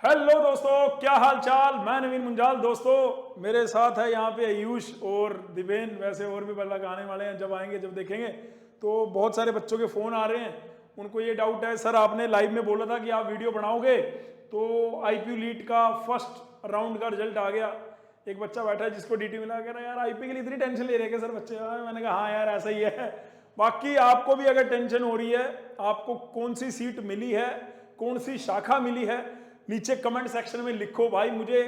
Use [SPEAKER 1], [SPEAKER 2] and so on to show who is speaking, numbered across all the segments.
[SPEAKER 1] Hello दोस्तों, क्या हाल चाल। मैं नवीन मुंजाल। दोस्तों मेरे साथ है यहाँ पे आयुष और दिवेन। वैसे और भी बल्ला आने वाले हैं, जब आएंगे जब देखेंगे। तो बहुत सारे बच्चों के फ़ोन आ रहे हैं, उनको ये डाउट है सर आपने लाइव में बोला था कि आप वीडियो बनाओगे। तो आईपीयू लीट का फर्स्ट राउंड का रिजल्ट आ गया। एक बच्चा बैठा है जिसको डीटी मिला, कह रहा है यार आईपीयू के लिए इतनी टेंशन ले रहे हैं सर बच्चे। मैंने कहा हाँ यार ऐसा ही है। बाकी आपको भी अगर टेंशन हो रही है, आपको कौन सी सीट मिली है, कौन सी शाखा मिली है, नीचे कमेंट सेक्शन में लिखो भाई। मुझे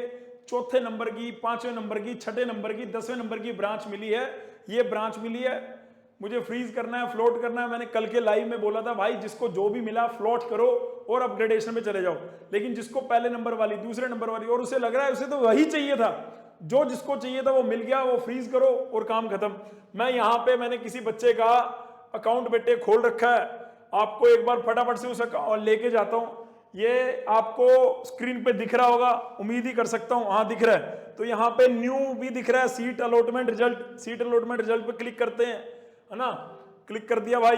[SPEAKER 1] चौथे नंबर की, पांचवें नंबर की, छठे नंबर की, 10वें नंबर की ब्रांच मिली है, ये ब्रांच मिली है, मुझे फ्रीज करना है, फ्लोट करना है। मैंने कल के लाइव में बोला था भाई जिसको जो भी मिला फ्लोट करो और अपग्रेडेशन में चले जाओ। लेकिन जिसको पहले नंबर वाली, दूसरे नंबर वाली, और उसे लग रहा है उसे तो वही चाहिए था, जो जिसको चाहिए था वो मिल गया, वो फ्रीज करो और काम खत्म। मैं यहाँ पे मैंने किसी बच्चे का अकाउंट बेटे खोल रखा है, आपको एक बार फटाफट से उस अकाउंट लेके जाता हूं। ये आपको स्क्रीन पे दिख रहा होगा, उम्मीद ही कर सकता हूं, हाँ दिख रहा है। तो यहाँ पे न्यू भी दिख रहा है, seat allotment result. Seat allotment result पे क्लिक करते हैं, है ना। क्लिक कर दिया भाई।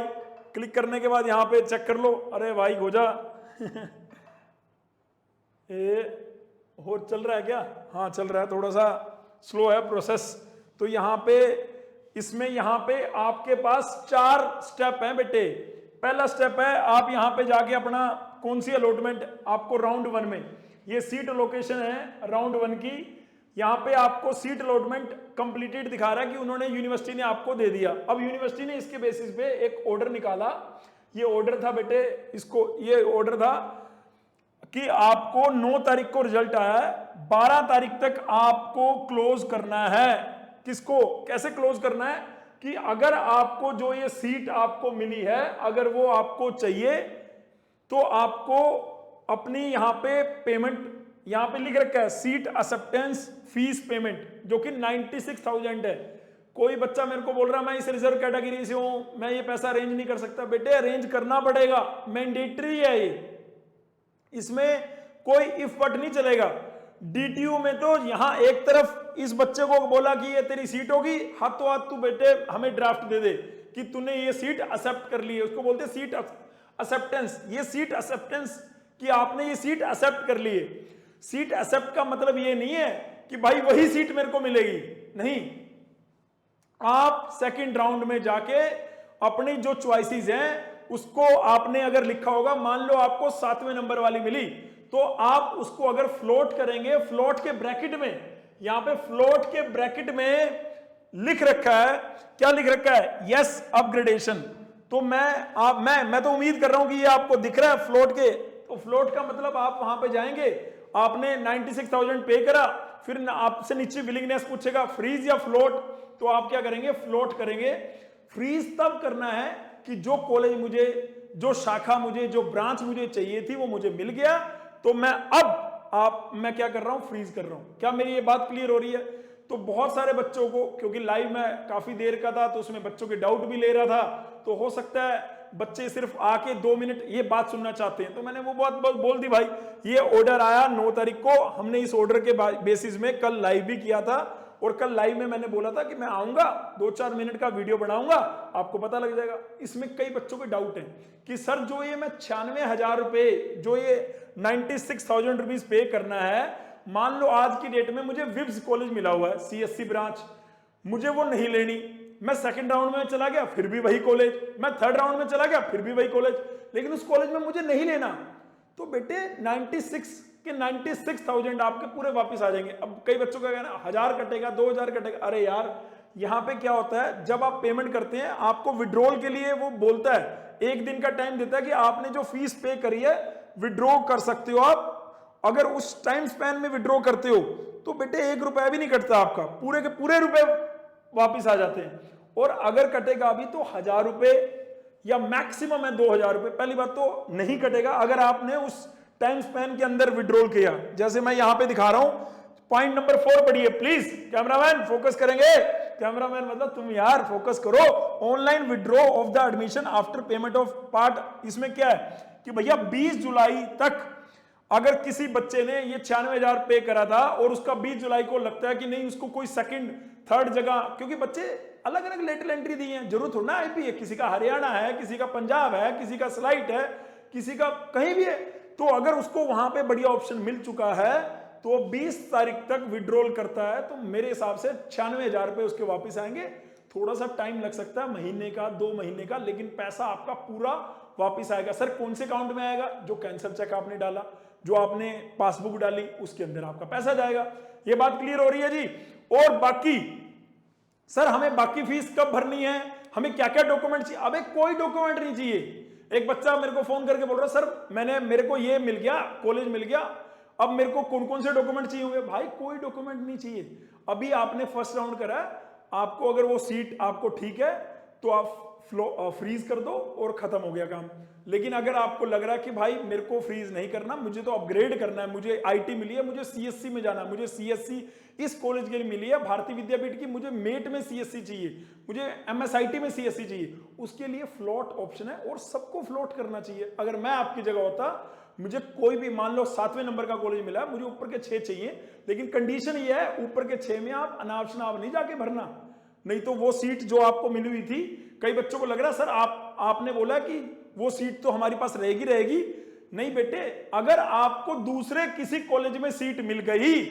[SPEAKER 1] क्लिक करने के बाद यहाँ पे चेक कर लो। अरे भाई हो जा ये हो चल रहा है क्या? हाँ चल रहा है, थोड़ा सा स्लो है प्रोसेस। तो यहाँ पे इसमें यहाँ पे आपके पास 4 स्टेप हैं बेटे। पहला स्टेप है आप यहाँ पे जाके अपना कौन सी अलॉटमेंट आपको राउंड 1 में, ये सीट लोकेशन है राउंड 1 की। यहाँ पे आपको सीट अलॉटमेंट कंप्लीटेड दिखा रहा है कि उन्होंने, यूनिवर्सिटी ने आपको दे दिया। अब यूनिवर्सिटी ने इसके बेसिस पे एक ऑर्डर निकाला। ये ऑर्डर था बेटे, इसको ये ऑर्डर था कि आपको 9 तारीख को रिजल्ट आया है, 12 तारीख तक आपको क्लोज करना है। किसको, कैसे क्लोज करना है कि अगर आपको जो ये सीट आपको मिली है, अगर वो आपको चाहिए तो आपको अपनी यहां पे पेमेंट, यहां पे लिख रखा है सीट एक्सेप्टेंस फीस पेमेंट, जो कि 96,000 है। कोई बच्चा मेरे को बोल रहा मैं इस रिजर्व कैटेगरी से हूं, मैं ये पैसा अरेंज नहीं कर सकता। बेटे अरेंज करना पड़ेगा, मैंडेटरी है ये, इसमें कोई इफ बट नहीं चलेगा। डीटीयू में तो यहां एक तरफ इस बच्चे को बोला कि ये तेरी सीट होगी, हाथों हाथ तू बेटे हमें ड्राफ्ट दे दे कि तूने ये सीट एक्सेप्ट कर ली है। उसको बोलते सीट एक्सेप्टेंस। ये सीट एक्सेप्टेंस कि आपने ये सीट एक्सेप्ट कर ली है। सीट एक्सेप्ट का मतलब ये नहीं है कि भाई वही सीट मेरे को मिलेगी, नहीं। आप सेकंड राउंड में जाके अपनी जो चॉइसेस हैं उसको आपने अगर लिखा होगा, मान लो आपको 7वें नंबर वाली मिली, तो आप उसको अगर फ्लोट करेंगे, फ्लोट के ब्रैकेट में, यहां पे फ्लोट के ब्रैकेट में लिख रखा है, क्या लिख रखा है, यस अपग्रेडेशन। तो मैं तो उम्मीद कर रहा हूं कि ये आपको दिख रहा है फ्लोट के। तो फ्लोट का मतलब आप वहां पे जाएंगे, आपने 96,000 पे करा, फिर आपसे नीचे विलिंगनेस पूछेगा फ्रीज या फ्लोट, तो आप क्या करेंगे, फ्लोट करेंगे। फ्रीज तब करना है कि जो कॉलेज मुझे, जो शाखा मुझे, जो ब्रांच मुझे चाहिए थी वो मुझे मिल गया, तो मैं क्या कर रहा हूं, फ्रीज कर रहा हूं। क्या मेरी ये बात क्लियर हो रही है? तो बहुत सारे बच्चों को, क्योंकि लाइव में काफी देर का था तो उसमें बच्चों के डाउट भी ले रहा था, तो हो सकता है बच्चे सिर्फ आके 2 मिनट ये बात सुनना चाहते हैं, तो मैंने वो बात बोल दी भाई। ये ऑर्डर आया 9 तारीख को, हमने इस ऑर्डर के बेसिस में कल लाइव भी किया था, और कल लाइव में मैंने बोला था कि मैं आऊंगा 2-4 मिनट का वीडियो बनाऊंगा, आपको पता लग जाएगा। इसमें कई बच्चों के डाउट हैं कि सर जो ये मैं 96,000 रुपए, जो ये 96,000 रुपीज पे करना है, मान लो आज की डेट में मुझे विब्स कॉलेज मिला हुआ है, सीएससी ब्रांच, मुझे वो नहीं लेनी, मैं सेकंड राउंड में चला गया फिर भी वही कॉलेज, मैं थर्ड राउंड में चला गया फिर भी वही कॉलेज, लेकिन उस कॉलेज में मुझे नहीं लेना, तो बेटे 96,000 आपके पूरे वापस आ जाएंगे। अब कई बच्चों का कहना 1000 कटेगा, 2000 कटेगा। अरे यार यहां पे क्या होता है, जब आप पेमेंट करते हैं आपको विड्रॉल के लिए वो बोलता है, 1 दिन का टाइम देता है कि आपने जो फीस पे करी है विड्रॉ कर सकते हो आप। अगर उस टाइम स्पैन में विड्रॉ करते हो तो बेटे 1 रुपया भी नहीं कटता आपका, पूरे के पूरे रुपए वापिस आ जाते हैं। और अगर कटेगा भी तो 1000 रुपए या मैक्सिमम है 2000 रुपए। पहली बात तो नहीं कटेगा अगर आपने उस टाइम स्पैन के अंदर विड्रॉल किया, जैसे मैं यहां पे दिखा रहा हूं। पॉइंट नंबर 4 पढ़िए प्लीज, कैमरामैन फोकस करेंगे, कैमरामैन मतलब तुम यार फोकस करो। Online withdraw of the admission after payment of part. इसमें क्या है कि भैया 20 जुलाई तक अगर किसी बच्चे ने ये 96,000 पे करा था और उसका 20 जुलाई को लगता है कि नहीं उसको कोई सेकंड थर्ड जगह, क्योंकि बच्चे अलग अलग लेटरल एंट्री दी है, जरूरत थोड़ा आईपी है, किसी का हरियाणा है, किसी का पंजाब है, किसी का स्लाइट है, किसी का कहीं भी है, तो अगर उसको वहां पे बढ़िया ऑप्शन मिल चुका है तो 20 तारीख तक विड्रॉल करता है, तो मेरे हिसाब से 96,000 रुपए उसके वापस आएंगे। थोड़ा सा टाइम लग सकता है, महीने का 2 महीने का, लेकिन पैसा आपका पूरा वापस आएगा। सर कौन से अकाउंट में आएगा? जो कैंसिल चेक आपने डाला, जो आपने पासबुक डाली, उसके अंदर आपका पैसा जाएगा। ये बात क्लियर हो रही है जी। और बाकी सर हमें बाकी फीस कब भरनी है, हमें क्या क्या डॉक्यूमेंट चाहिए? अबे कोई डॉक्यूमेंट नहीं चाहिए। एक बच्चा मेरे को फोन करके बोल रहा सर मेरे को ये मिल गया, कॉलेज मिल गया, अब मेरे को कौन कौन से डॉक्यूमेंट चाहिए होंगे? भाई कोई डॉक्यूमेंट नहीं चाहिए। अभी आपने फर्स्ट राउंड करा, आपको अगर वो सीट आपको ठीक है तो आप फ्रीज कर दो और खत्म हो गया काम। लेकिन अगर आपको लग रहा है कि भाई मेरे को फ्रीज नहीं करना, मुझे तो अपग्रेड करना है, मुझे आईटी मिली है, मुझे सीएससी में जाना है, मुझे सीएससी इस कॉलेज के लिए मिली है भारतीय विद्यापीठ की, मुझे मेट में सीएससी चाहिए, मुझे एमएसआईटी में सीएससी चाहिए, उसके लिए फ्लोट ऑप्शन है और सबको फ्लोट करना चाहिए। अगर मैं आपकी जगह होता, मुझे कोई भी मान लो 7वें नंबर का कॉलेज मिला, मुझे ऊपर के 6 चाहिए, लेकिन कंडीशन ये है ऊपर के 6 में आप अनाप शनाप नहीं जाके भरना, नहीं तो वो सीट जो आपको मिली हुई थी, कई बच्चों को लग रहा है सर आपने बोला कि वो सीट तो हमारी पास रहेगी। नहीं बेटे, अगर आपको दूसरे किसी कॉलेज में सीट मिल गई,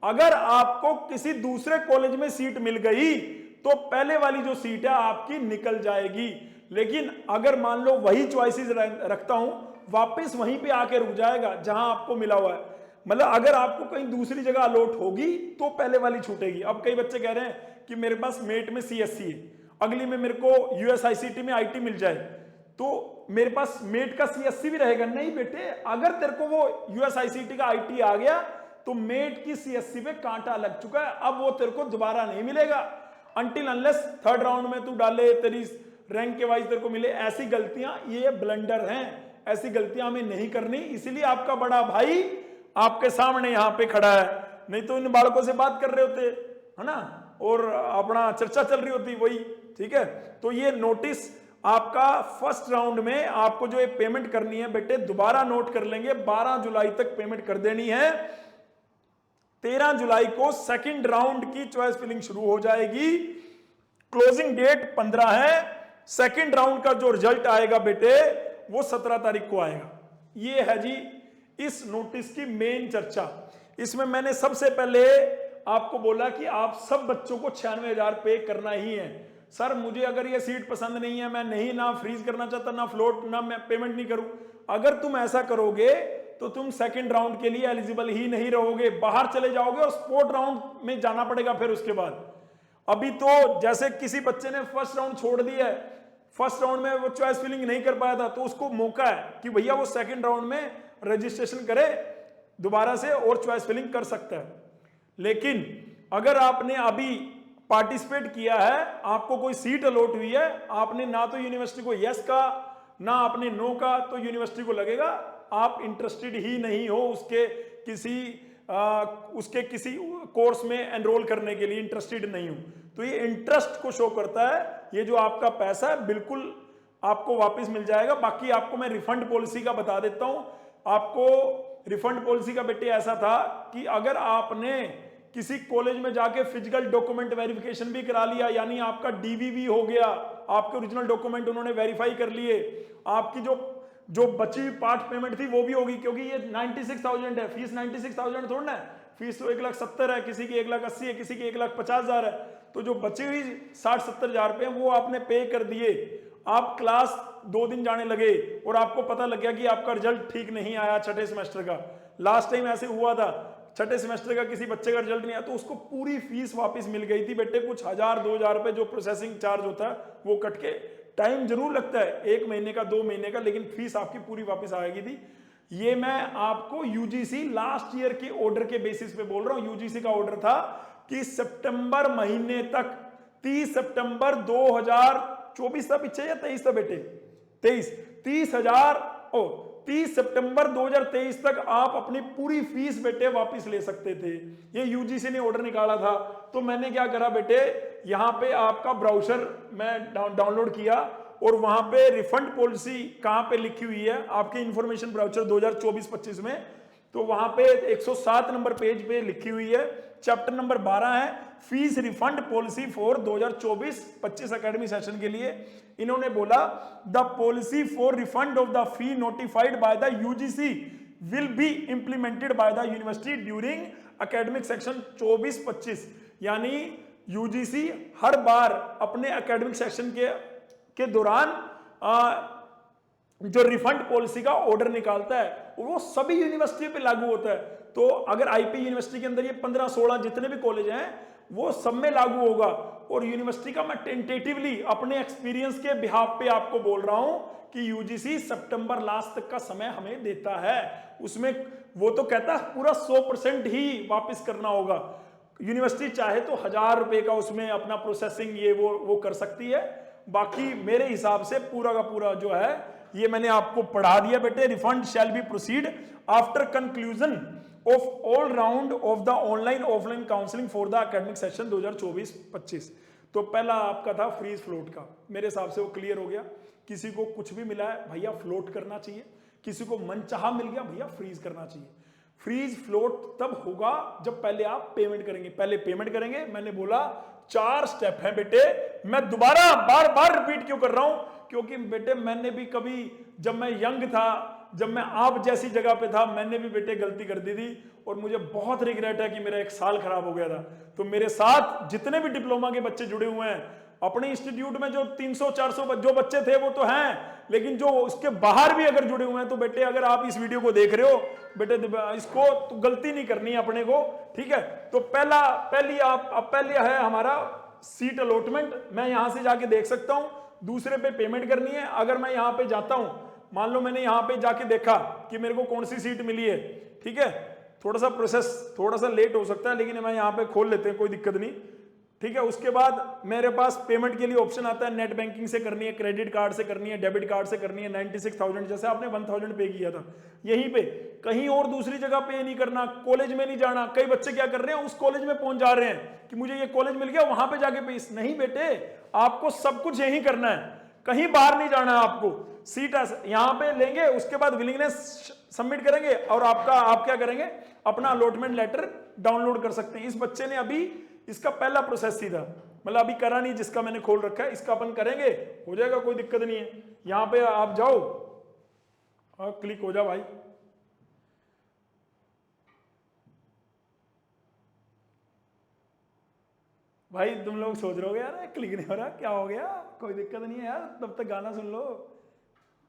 [SPEAKER 1] अगर आपको किसी दूसरे कॉलेज में सीट मिल गई तो पहले वाली जो सीट है आपकी निकल जाएगी। लेकिन अगर मान लो वही चॉइसेस रखता हूं, वापस वहीं पे आके रुक जाएगा जहां आपको मिला हुआ है। मतलब अगर आपको कहीं दूसरी जगह अलॉट होगी तो पहले वाली छूटेगी। अब कई बच्चे कह रहे हैं कि मेरे पास मेट में सीएससी है, अगली में मेरे को यूएसआईसीटी में आईटी मिल जाए तो मेरे पास मेट का सीएससी भी रहेगा। नहीं बेटे, अगर तेरे को वो यूएसआईसीटी का आईटी आ गया तो मेट की सीएससी पे कांटा लग चुका है, अब वो तेरे को दोबारा नहीं मिलेगा अनटिल अनलेस थर्ड राउंड में तू डाले, तेरी रैंक के वाइज तेरे को मिले। ऐसी गलतियां, ये ब्लंडर हैं, ऐसी गलतियां हमें नहीं करनी। इसीलिए आपका बड़ा भाई आपके सामने यहां पे खड़ा है, नहीं तो इन बालकों से बात कर रहे होते, है ना, और अपना चर्चा चल रही होती वही। ठीक है, तो ये नोटिस आपका फर्स्ट राउंड में आपको जो ये पेमेंट करनी है बेटे, दोबारा नोट कर लेंगे, 12 जुलाई तक पेमेंट कर देनी है। 13 जुलाई को सेकंड राउंड की चॉइस फिलिंग शुरू हो जाएगी, क्लोजिंग डेट 15 है। सेकंड राउंड का जो रिजल्ट आएगा बेटे वो 17 तारीख को आएगा। ये है जी इस नोटिस की मेन चर्चा। इसमें मैंने सबसे पहले आपको बोला कि आप सब बच्चों को 96,000 पे करना ही है। सर मुझे अगर ये सीट पसंद नहीं है, मैं नहीं ना फ्रीज करना चाहता, ना फ्लोट, ना मैं पेमेंट नहीं करूं, अगर तुम ऐसा करोगे तो तुम सेकंड राउंड के लिए एलिजिबल ही नहीं रहोगे, बाहर चले जाओगे और स्पोर्ट राउंड में जाना पड़ेगा फिर उसके बाद। अभी तो जैसे किसी बच्चे ने फर्स्ट राउंड छोड़ दिया है, फर्स्ट राउंड में वो चॉइस फिलिंग नहीं कर पाया था, तो उसको मौका है कि भैया वो सेकंड राउंड में रजिस्ट्रेशन करे दोबारा से और चॉइस फिलिंग कर सकता है। लेकिन अगर आपने अभी पार्टिसिपेट किया है, आपको कोई सीट अलॉट हुई है, आपने ना तो यूनिवर्सिटी को यस का ना आपने नो का, तो यूनिवर्सिटी को लगेगा आप इंटरेस्टेड ही नहीं हो उसके किसी कोर्स में एनरोल करने के लिए इंटरेस्टेड नहीं हो। तो ये इंटरेस्ट को शो करता है। ये जो आपका पैसा है बिल्कुल आपको वापस मिल जाएगा। बाकी आपको मैं रिफंड पॉलिसी का बता देता हूं। आपको रिफंड पॉलिसी का बेटे ऐसा था कि अगर आपने किसी कॉलेज में जाके फिजिकल डॉक्यूमेंट वेरिफिकेशन भी करा लिया, यानी आपका डीवीवी हो गया, आपके ओरिजिनल डॉक्यूमेंट उन्होंने वेरीफाई कर लिए, आपकी जो बची हुई पार्ट पेमेंट थी वो भी होगी, क्योंकि ये 96,000 है, फीस 96,000 थोड़ा है, फीस तो 1,70,000 है, किसी की 1,80,000 है, किसी की 1,50,000 है। तो जो बची हुई 60-70,000 रुपए वो आपने पे कर दिए। आप क्लास 2 दिन जाने लगे और आपको पता लग गया कि आपका रिजल्ट ठीक नहीं आया छठे सेमेस्टर का। लास्ट टाइम ऐसे हुआ था, छठे सेमेस्टर का किसी बच्चे का रिजल्ट नहीं आया तो उसको पूरी फीस वापस मिल गई थी बेटे। कुछ 1,000-2,000 रुपए जो प्रोसेसिंग चार्ज होता है वो कट के, टाइम जरूर लगता है 1 महीने का 2 महीने का, लेकिन फीस आपकी पूरी वापस आएगी थी। ये मैं आपको यूजीसी लास्ट ईयर के ऑर्डर के बेसिस पे बोल रहा हूं। यूजीसी का ऑर्डर था कि सितंबर महीने तक, 30 सितंबर 2024 था पीछे या 23 था बेटे, 30 सितंबर 2023 तक आप अपनी पूरी फीस बेटे वापस ले सकते थे। ये यूजीसी ने ऑर्डर निकाला था। तो मैंने क्या करा बेटे, यहां पे आपका ब्राउज़र मैं डाउनलोड किया और वहां पे रिफंड पॉलिसी कहां पे लिखी हुई है आपके इंफॉर्मेशन ब्राउज़र 2024-25 में, तो वहां पे 107 नंबर पेज पे लिखी हुई है, चैप्टर नंबर 12 है, fees refund policy for 2024-25 academic session के लिए। इन्होंने बोला the policy for refund of the fee notified by the UGC will be implemented by the university during academic section 24-25। यानी यूजीसी हर बार अपने एकेडमिक सेक्शन के दौरान जो रिफंड पॉलिसी का ऑर्डर निकालता है वो सभी यूनिवर्सिटियों पे लागू होता है। तो अगर आईपी यूनिवर्सिटी के अंदर ये 15-16 जितने भी कॉलेज हैं वो सब में लागू होगा। और यूनिवर्सिटी का मैं टेंटेटिवली अपने एक्सपीरियंस के बिहाफ पे आपको बोल रहा हूं कि यूजीसी सितंबर लास्ट तक का समय हमें देता है। उसमें वो तो कहता है पूरा 100% ही वापस करना होगा। यूनिवर्सिटी चाहे तो 1000 रुपए का उसमें अपना प्रोसेसिंग ये वो कर सकती है। बाकी मेरे हिसाब से पूरा का पूरा जो है ये मैंने आपको पढ़ा दिया बेटे। Refund shall be proceed after conclusion of all round of the online offline counselling for the academic session 2024-25। तो पहला आपका था फ्रीज फ्लोट का, मेरे हिसाब से वो क्लियर हो गया। किसी को कुछ भी मिला है भैया फ्लोट करना चाहिए, किसी को मनचाहा मिल गया भैया फ्रीज करना चाहिए। फ्रीज फ्लोट तब होगा जब पहले आप पेमेंट करेंगे। पहले पेमेंट करेंगे, मैंने बोला 4 स्टेप हैं बेटे। मैं दोबारा बार बार रिपीट क्यों कर रहा हूं? क्योंकि बेटे मैंने भी कभी जब मैं यंग था, जब मैं आप जैसी जगह पे था, मैंने भी बेटे गलती कर दी थी और मुझे बहुत रिग्रेट है कि मेरा 1 साल खराब हो गया था। तो मेरे साथ जितने भी डिप्लोमा के बच्चे जुड़े हुए हैं अपने इंस्टीट्यूट में, जो 300-400 जो बच्चे थे वो तो हैं, लेकिन जो उसके बाहर भी अगर जुड़े हुए हैं तो बेटे अगर आप इस वीडियो को देख रहे हो बेटे इसको तो गलती नहीं करनी है अपने को, ठीक है। तो पहली है हमारा सीट अलॉटमेंट। मैं यहां से जाके देख सकता हूं, दूसरे पे पेमेंट करनी है। अगर मैं यहां पे जाता हूं, मान लो मैंने यहां पे जाके देखा कि मेरे को कौन सी सीट मिली है, ठीक है। थोड़ा सा प्रोसेस थोड़ा सा लेट हो सकता है, लेकिन मैं यहां पे खोल लेते हैं, कोई दिक्कत नहीं, ठीक है। उसके बाद मेरे पास पेमेंट के लिए ऑप्शन आता है, नेट बैंकिंग से करनी है, क्रेडिट कार्ड से करनी है, डेबिट कार्ड से करनी है। 96,000 जैसे आपने 1000 पे किया था, यहीं पे, कहीं और दूसरी जगह पे नहीं करना, कॉलेज में नहीं जाना। कई बच्चे क्या कर रहे हैं, उस कॉलेज में पहुंच जा रहे हैं कि मुझे ये कॉलेज मिल गया वहां पे जाके पे। नहीं बेटे, आपको सब कुछ यहीं करना है, कहीं बाहर नहीं जाना है आपको। सीट यहां पे लेंगे, उसके बाद विलिंगनेस सबमिट करेंगे और आप क्या करेंगे, अपना अलॉटमेंट लेटर डाउनलोड कर सकते हैं। इस बच्चे ने अभी इसका पहला प्रोसेस सीधा मतलब अभी करा नहीं, जिसका मैंने खोल रखा है, इसका अपन करेंगे, हो जाएगा, कोई दिक्कत नहीं है। यहां पे आप जाओ और क्लिक हो जा भाई। भाई तुम लोग सोच रहे हो यार क्लिक नहीं हो रहा, क्या हो गया? कोई दिक्कत नहीं है यार, तब तक गाना सुन लो।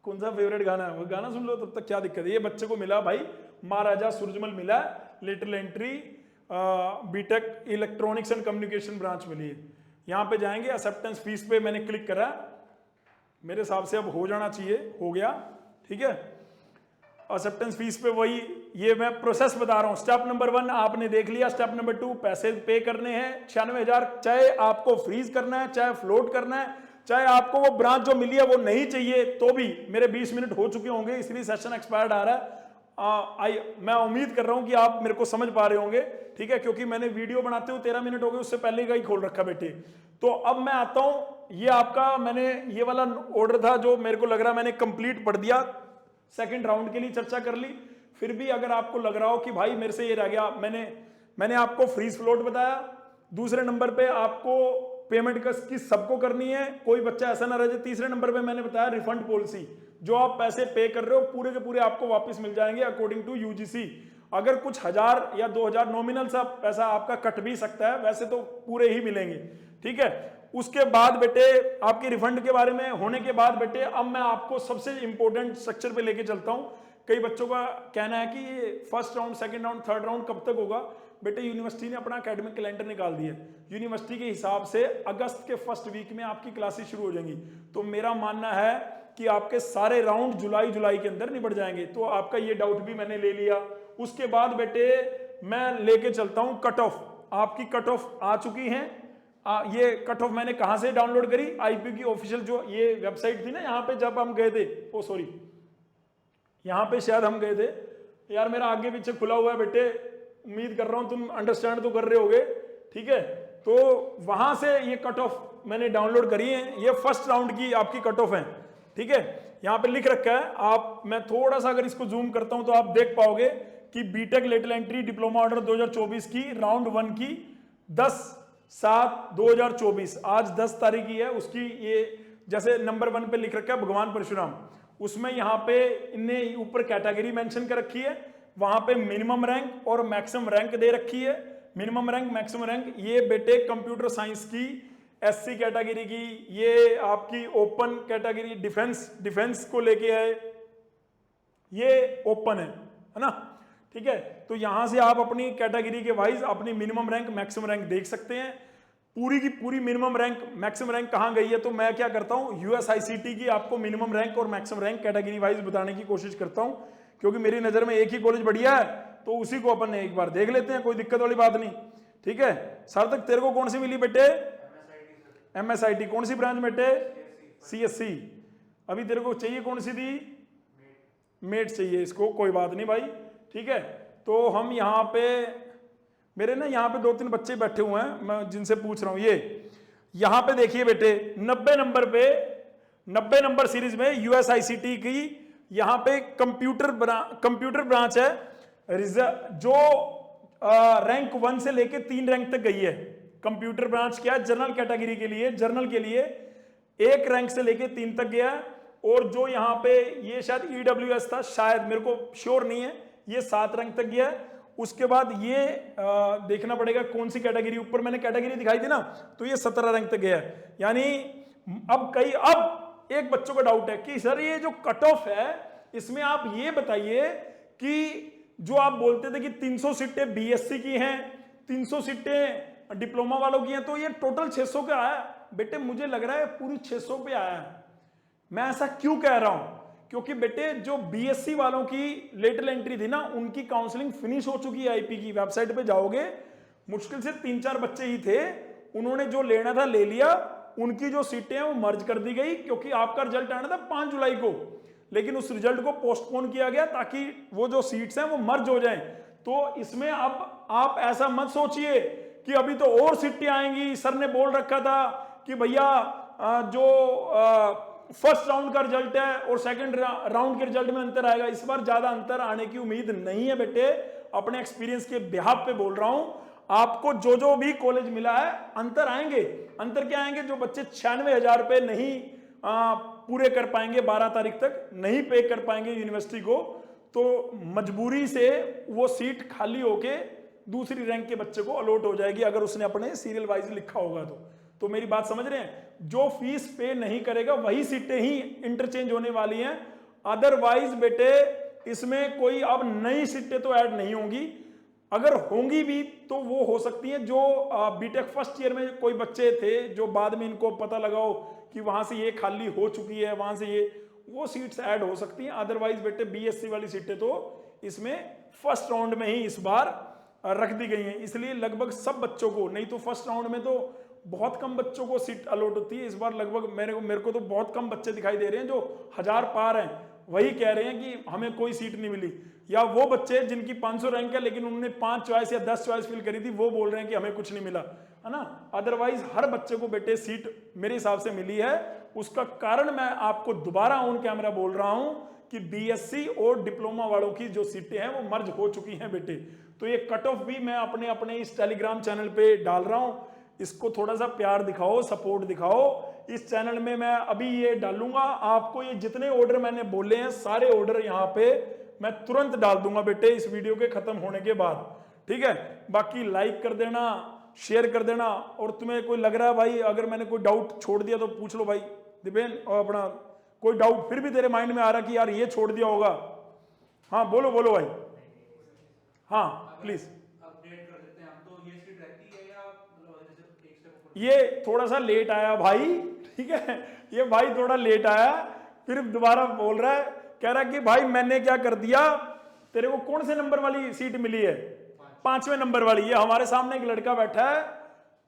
[SPEAKER 1] कौन सा फेवरेट गाना है वो गाना सुन लो, तब तक क्या दिक्कत है। ये बच्चे को मिला भाई महाराजा सूरजमल मिला, lateral entry BTech electronics and communication branch मिली है। यहां पे जाएंगे, एक्सेप्टेंस फीस पे मैंने क्लिक करा, मेरे हिसाब से अब हो जाना चाहिए, हो गया, ठीक है। एक्सेप्टेंस फीस पे वही ये मैं प्रोसेस बता रहा हूं। स्टेप नंबर 1 आपने देख लिया, स्टेप नंबर 2 पैसे पे करने हैं 96,000, चाहे आपको फ्रीज करना है, चाहे फ्लोट करना है, चाहे आपको वो ब्रांच जो मिली है वो नहीं चाहिए तो भी। मेरे 20 मिनट हो चुके होंगे, इसलिए सेशन एक्सपायर्ड आ रहा है। मैं उम्मीद कर रहा हूं कि आप मेरे को समझ पा रहे होंगे, ठीक है, क्योंकि मैंने वीडियो बनाते हुए 13 मिनट हो गए, उससे पहले का ही खोल रखा बेटे। तो अब मैं आता हूं, ये आपका मैंने ये वाला ऑर्डर था जो मेरे को लग रहा मैंने कंप्लीट पढ़ दिया, सेकंड राउंड के लिए चर्चा कर ली। फिर भी अगर आपको लग रहा हो कि भाई मेरे से ये रह गया, मैंने आपको फ्रीज फ्लोट बताया, दूसरे नंबर पे आपको पेमेंट की सबको करनी है, कोई बच्चा ऐसा ना रह जाए। तीसरे नंबर पे मैंने बताया रिफंड पॉलिसी, जो आप पैसे पे कर रहे हो पूरे के पूरे आपको वापस मिल जाएंगे अकॉर्डिंग टू यूजीसी। अगर कुछ 1000 या 2000 नॉमिनल सा पैसा आपका कट भी सकता है, वैसे तो पूरे ही मिलेंगे, ठीक है। उसके बाद बेटे आपके रिफंड के बारे में होने के बाद बेटे अब मैं आपको सबसे इंपॉर्टेंट स्ट्रक्चर पे लेके चलता हूं। कई बच्चों का कहना है कि ये first round, second round, third round कब तक होगा। बेटे यूनिवर्सिटी ने अपना एकेडमिक कैलेंडर निकाल दिया, यूनिवर्सिटी के हिसाब से अगस्त के फर्स्ट वीक में आपकी क्लासेस शुरू हो जाएंगी। तो मेरा मानना है कि आपके सारे राउंड जुलाई के अंदर निपट जाएंगे। तो आपका ये डाउट भी मैंने ले लिया। उसके बाद बेटे मैं लेके चलता हूं कट ऑफ। आपकी कट ऑफ आ चुकी है। ये कट ऑफ मैंने कहां से डाउनलोड करी, आईपी की ऑफिशियल जो ये वेबसाइट थी ना, यहाँ पे जब हम गए थे, ओ सॉरी यहाँ पे शायद हम गए थे यार, मेरा आगे पीछे खुला हुआ है बेटे, उम्मीद कर रहा हूं तुम अंडरस्टैंड तो कर रहे होगे, ठीक है। तो वहां से ये कट ऑफ मैंने डाउनलोड करी है, ये फर्स्ट राउंड की आपकी कट ऑफ है, ठीक है। यहाँ पे लिख रखा है, मैं थोड़ा सा अगर इसको जूम करता हूं तो आप देख पाओगे कि BTech lateral entry diploma order 2024 की राउंड 1 की 10/7/2024, आज 10 तारीख की है उसकी। ये जैसे नंबर 1 पे लिख रखा है भगवान परशुराम, उसमें यहाँ पे इनने ऊपर कैटेगरी मेंशन कर रखी है, वहां पे मिनिमम रैंक और मैक्सिमम रैंक दे रखी है। मिनिमम रैंक मैक्सिमम रैंक ये बेटे कंप्यूटर साइंस की एससी कैटेगरी की, ये आपकी ओपन कैटेगरी डिफेंस को लेके आए, ये ओपन है ना, ठीक है। तो यहां से आप अपनी कैटेगरी के वाइज अपनी मिनिमम रैंक मैक्सिमम रैंक देख सकते हैं। पूरी की पूरी मिनिमम रैंक मैक्सिमम रैंक कहां गई है, तो मैं क्या करता हूं यूएसआईसीटी की आपको मिनिमम रैंक और मैक्सिमम रैंक कैटेगरी वाइज बताने की कोशिश करता हूं, क्योंकि मेरी नजर में एक ही कॉलेज बढ़िया है तो उसी को अपन एक बार देख लेते हैं, कोई दिक्कत वाली बात नहीं, ठीक है। सार्थक तेरे को कौन सी मिली बेटे? एमएसआईटी। कौन सी ब्रांच बेटे? सीएससी। अभी तेरे को चाहिए कौन सी थी? मेट चाहिए इसको, कोई बात नहीं भाई, ठीक है। तो हम यहाँ पे मेरे ना यहाँ पे 2-3 बच्चे बैठे हुए हैं, मैं जिनसे पूछ रहा हूँ, ये यहाँ पे देखिए बेटे 90 नंबर सीरीज में यूएसआईसीटी की यहाँ पे कंप्यूटर ब्रांच है, जो रैंक 1 से लेके 3 रैंक तक गई है। कंप्यूटर ब्रांच क्या है? जर्नल कैटेगरी के लिए, जर्नल के लिए 1 रैंक से लेके 3 तक गया। और जो यहाँ पे ये शायद ईडब्ल्यूएस था, शायद मेरे को श्योर नहीं है, ये 7 रैंक तक गया है। उसके बाद ये देखना पड़ेगा कौन सी कैटेगरी, ऊपर मैंने कैटेगरी दिखाई थी ना, तो ये 17 रैंक तक गया है। यानी अब एक बच्चों का डाउट है कि सर ये जो कट ऑफ है इसमें आप ये बताइए कि जो आप बोलते थे कि 300 सीटें बीएससी की हैं, 300 सीटें डिप्लोमा वालों की हैं, तो ये टोटल 600 का आया। बेटे मुझे लग रहा है पूरी 600 पे आया है। मैं ऐसा क्यों कह रहा हूं? क्योंकि बेटे जो बीएससी वालों की लेटरल एंट्री थी ना, उनकी काउंसलिंग फिनिश हो चुकी है। आईपी की वेबसाइट पे जाओगे, मुश्किल से 3-4 बच्चे ही थे, उन्होंने जो लेना था ले लिया। उनकी जो सीटें हैं वो मर्ज कर दी गई, क्योंकि आपका रिजल्ट आना था 5 जुलाई को, लेकिन उस रिजल्ट को पोस्टपोन किया गया ताकि वो जो सीट्स हैं वो मर्ज हो जाएं। तो इसमें अब आप ऐसा मत सोचिए कि अभी तो और सीटें आएंगी। सर ने बोल रखा था कि भैया जो फर्स्ट राउंड का रिजल्ट है और सेकंड राउंड के रिजल्ट में अंतर आएगा। इस बार ज्यादा अंतर आने की उम्मीद नहीं है बेटे, अपने एक्सपीरियंस के बिहाफ पे बोल रहा हूं। आपको जो भी कॉलेज मिला है अंतर आएंगे। अंतर क्या आएंगे? जो बच्चे 96,000 रुपए नहीं पूरे कर पाएंगे, 12 तारीख तक नहीं पे कर पाएंगे यूनिवर्सिटी को, तो मजबूरी से वो सीट खाली होके दूसरी रैंक के बच्चे को अलॉट हो जाएगी, अगर उसने अपने सीरियल वाइज लिखा होगा तो मेरी बात समझ रहे हैं? जो फीस पे नहीं करेगा वही सीटें ही इंटरचेंज होने वाली हैं। अदरवाइज बेटे इसमें कोई अब नई सीटें तो ऐड नहीं होंगी। अगर होंगी भी तो वो हो सकती हैं जो बीटेक फर्स्ट ईयर में कोई बच्चे थे, जो बाद में इनको पता लगाओ कि वहां से ये खाली हो चुकी है, वहां से ये वो सीट्स ऐड हो सकती हैं। अदरवाइज बेटे बीएससी वाली सीटें तो इसमें फर्स्ट राउंड में ही इस बार रख दी गई हैं। इसलिए लगभग सब बच्चों को, नहीं तो फर्स्ट राउंड में तो बहुत कम बच्चों को सीट अलॉट होती है। इस बार लगभग मेरे को तो बहुत कम बच्चे दिखाई दे रहे हैं जो 1000 पार हैं, वही कह रहे हैं कि हमें कोई सीट नहीं मिली। या वो बच्चे जिनकी 500 रैंक है लेकिन उन्होंने 5 चॉइस या 10 चॉइस फिल करी थी, वो बोल रहे हैं कि हमें कुछ नहीं मिला, है ना। अदरवाइज हर बच्चे को बेटे सीट मेरे हिसाब से मिली है। उसका कारण मैं आपको दोबारा ऑन कैमरा बोल रहा हूं कि बीएससी और डिप्लोमा वालों की जो सीटें हैं वो मर्ज हो चुकी हैं बेटे। तो ये कट ऑफ भी मैं अपने इस टेलीग्राम चैनल पे डाल रहा हूं। इसको थोड़ा सा प्यार दिखाओ, सपोर्ट दिखाओ। इस चैनल में मैं अभी ये डालूंगा आपको, ये जितने ऑर्डर मैंने बोले हैं सारे ऑर्डर यहाँ पे मैं तुरंत डाल दूंगा बेटे इस वीडियो के खत्म होने के बाद, ठीक है। बाकी लाइक कर देना, शेयर कर देना, और तुम्हें कोई लग रहा है भाई अगर मैंने कोई डाउट छोड़ दिया तो पूछ लो भाई दिपेन, और अपना कोई डाउट फिर भी तेरे माइंड में आ रहा कि यार ये छोड़ दिया होगा, हाँ बोलो भाई, हाँ प्लीज। ये थोड़ा सा लेट आया भाई, ठीक है, ये भाई थोड़ा लेट आया, फिर दोबारा बोल रहा है, कह रहा है कि भाई मैंने क्या कर दिया, तेरे को कौन से नंबर वाली सीट मिली है? 5वें नंबर वाली। ये हमारे सामने एक लड़का बैठा है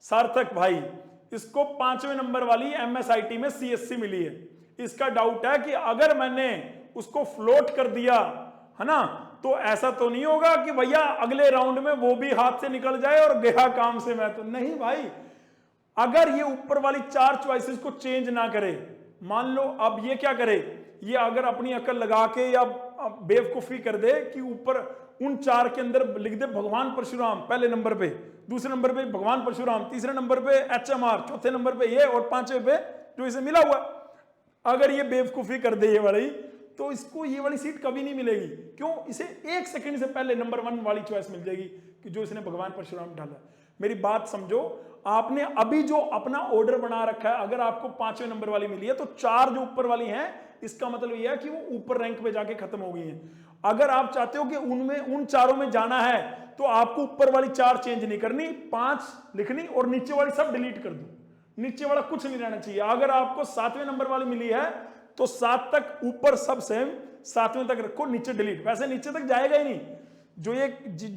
[SPEAKER 1] सार्थक भाई, इसको 5वें नंबर वाली एमएसआईटी में सीएससी मिली है। इसका डाउट है कि अगर मैंने उसको फ्लोट कर दिया, है ना, तो ऐसा तो नहीं होगा कि भैया अगले राउंड में वो भी हाथ से निकल जाए और गया काम से। मैं तो नहीं भाई, अगर ये ऊपर वाली 4 चॉइसेस को चेंज ना करे, मान लो अब ये क्या करे, ये अगर अपनी अकल लगा के या बेवकूफी कर दे कि ऊपर उन 4 के अंदर लिख दे भगवान परशुराम पहले नंबर पे, दूसरे नंबर पे भगवान परशुराम, तीसरे नंबर पे एचएमआर, चौथे नंबर पे ये, और 5वें पे जो इसे मिला हुआ, अगर ये बेवकूफी कर दे ये वाली, तो इसको ये वाली सीट कभी नहीं मिलेगी। क्यों? इसे 1 सेकंड से पहले नंबर 1 वाली चॉइस मिल जाएगी कि जो इसने भगवान परशुराम डाला। मेरी बात समझो, आपने अभी जो अपना ऑर्डर बना रखा है, अगर आपको 5वें नंबर वाली मिली है तो 4 जो ऊपर वाली हैं, इसका मतलब यह है कि वो ऊपर रैंक पे जाके खत्म हो गई हैं। अगर आप चाहते हो कि उनमें उन चारों में जाना है तो आपको ऊपर वाली 4 चेंज नहीं करनी, 5 लिखनी और नीचे वाली सब डिलीट कर दो। नीचे वाला कुछ नहीं रहना चाहिए। अगर आपको 7वें नंबर वाली मिली है तो 7 तक ऊपर सब सेम, 7वें तक रखो, नीचे डिलीट। वैसे नीचे तक जाएगा ही नहीं।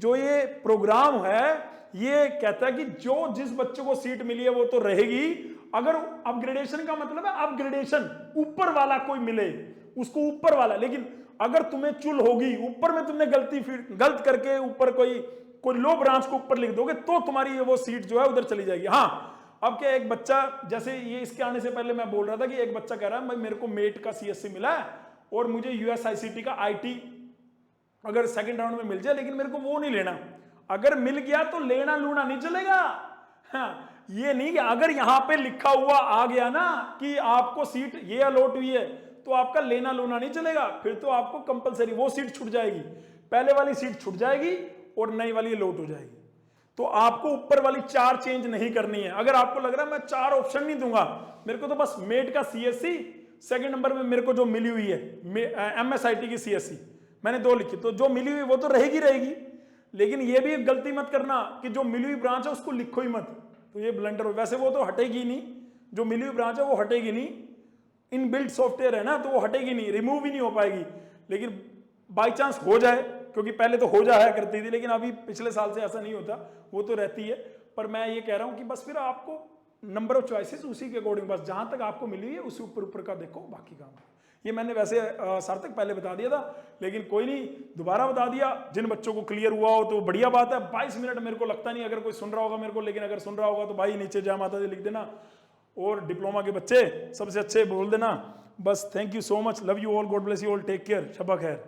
[SPEAKER 1] जो ये प्रोग्राम है ये कहता है कि जो जिस बच्चे को सीट मिली है वो तो रहेगी। अगर अपग्रेडेशन का मतलब है अपग्रेडेशन, ऊपर वाला कोई मिले उसको ऊपर वाला। लेकिन अगर तुम्हें चुल होगी, ऊपर में तुमने गलत करके ऊपर कोई लो ब्रांच को ऊपर लिख दोगे तो तुम्हारी वो सीट जो है उधर चली जाएगी। हाँ, अब क्या, एक बच्चा, जैसे ये इसके आने से पहले मैं बोल रहा था कि एक बच्चा कह रहा है भाई मेरे को मेट का CSC मिला है और मुझे USICT का IT अगर सेकंड राउंड में मिल जाए, लेकिन मेरे को वो नहीं लेना। अगर मिल गया तो लेना लूना नहीं चलेगा। हाँ, ये नहीं कि अगर यहां पे लिखा हुआ आ गया ना कि आपको सीट ये अलॉट हुई है तो आपका लेना लूना नहीं चलेगा, फिर तो आपको कंपलसरी वो सीट छूट जाएगी। पहले वाली सीट छूट जाएगी और नई वाली अलॉट हो जाएगी। तो आपको ऊपर वाली 4 चेंज नहीं करनी है। अगर आपको लग रहा है मैं 4 ऑप्शन नहीं दूंगा, मेरे को तो बस मेट का CSC, सेकंड नंबर में मेरे को जो मिली हुई है MSIT की CSC मैंने 2 लिखी, तो जो मिली हुई वो तो रहेगी। लेकिन ये भी एक गलती मत करना कि जो मिली हुई ब्रांच है उसको लिखो ही मत, तो ये ब्लंडर हो। वैसे वो तो हटेगी नहीं, जो मिली हुई ब्रांच है वो हटेगी नहीं, इनबिल्ट सॉफ्टवेयर है ना, तो वो हटेगी नहीं, रिमूव ही नहीं हो पाएगी। लेकिन बाई चांस हो जाए, क्योंकि पहले तो हो जाया करती थी लेकिन अभी पिछले साल से ऐसा नहीं होता, वो तो रहती है। पर मैं ये कह रहा हूं कि बस फिर आपको नंबर ऑफ चॉइसेस उसी के अकॉर्डिंग, बस जहां तक आपको मिली है उसी ऊपर का देखो, बाकी काम। ये मैंने वैसे सार्थक पहले बता दिया था, लेकिन कोई नहीं, दोबारा बता दिया। जिन बच्चों को क्लियर हुआ हो तो बढ़िया बात है। 22 मिनट मेरे को लगता नहीं अगर कोई सुन रहा होगा मेरे को, लेकिन अगर सुन रहा होगा तो भाई नीचे जय माता दी लिख देना। और डिप्लोमा के बच्चे सबसे अच्छे बोल देना। बस thank you so much, love you all, God bless you all, take care, शब्बा खैर।